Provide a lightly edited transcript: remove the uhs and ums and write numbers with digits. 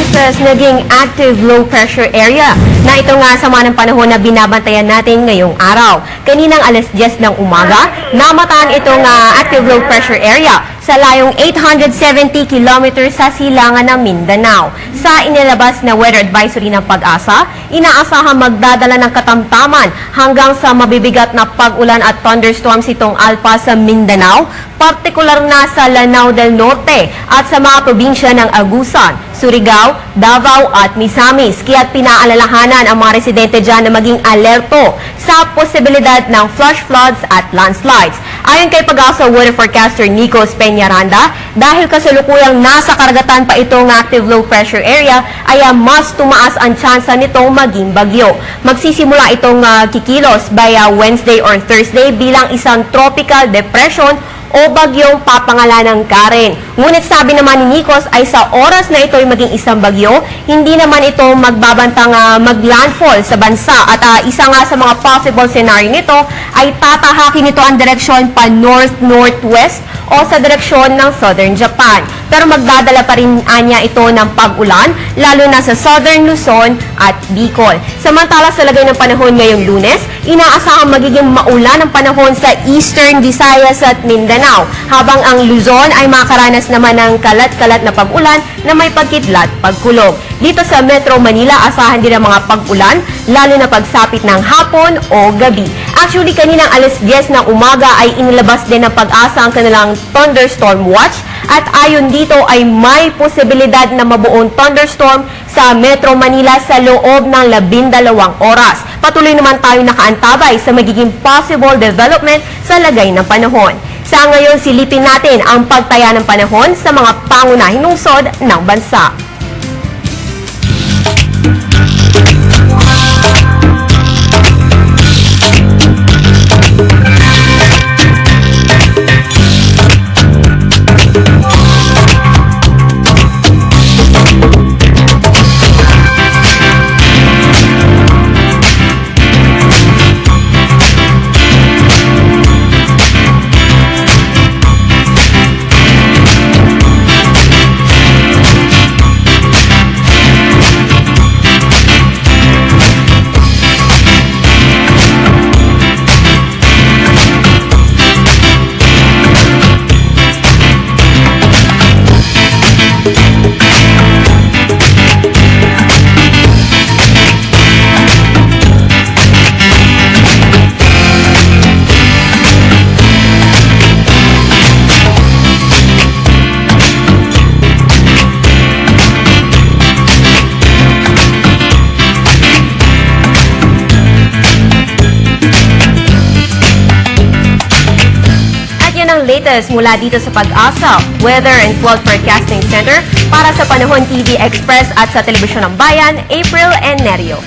Moises naging active low pressure area na ito nga sama ng panahon na binabantayan natin ngayong araw. Kaninang alas 10 ng umaga, namataan itong active low pressure area sa layong 870 kilometers sa silangan ng Mindanao. Sa inilabas na weather advisory ng Pag-asa, inaasahang magdadala ng katamtaman hanggang sa mabibigat na pag-ulan at thunderstorms itong Alpa sa Mindanao, partikular na sa Lanao del Norte at sa mga probinsya ng Agusan, Surigao, Davao at Misamis. Kaya't pinaalalahanan ang mga residente dyan na maging alerto sa posibilidad ng flash floods at landslides. Ayon kay Pag-asa weather forecaster Nicos Peñaranda, dahil kasalukuyang nasa karagatan pa itong active low pressure area, ay mas tumaas ang tsansa nitong maging bagyo. Magsisimula itong kikilos by Wednesday or Thursday bilang isang tropical depression o bagyong papangalanan Karen. Ngunit sabi naman ni Nicos ay sa oras na ito ay maging isang bagyo, hindi naman ito magbabantang maglandfall sa bansa at isa nga sa mga possible scenario nito ay tatahakin nito ang direksyon pa north-northwest o sa direksyon ng southern Japan. Pero magdadala pa rin anya ito ng pag-ulan, lalo na sa southern Luzon at Bicol. Samantala sa lagay ng panahon ngayong Lunes, inaasahang magiging maulan ang panahon sa eastern Visayas at Mindanao, habang ang Luzon ay makaranas naman ng kalat-kalat na pag-ulan na may pagkidlat pagkulog. Dito sa Metro Manila, asahan din ang mga pag-ulan, lalo na pagsapit ng hapon o gabi. Actually, kaninang alas 10 ng umaga ay inilabas din ng Pag-asa ang kanilang thunderstorm watch at ayon dito ay may posibilidad na mabuong thunderstorm sa Metro Manila sa loob ng 12 oras. Patuloy naman tayo nakaantabay sa magiging possible development sa lagay ng panahon. Sa ngayon, silipin natin ang pagtaya ng panahon sa mga pangunahing lungsod ng bansa. Ang latest mula dito sa Pag-asa Weather and Flood Forecasting Center para sa Panahon TV Express at sa Telebisyon ng Bayan, April and Nerio.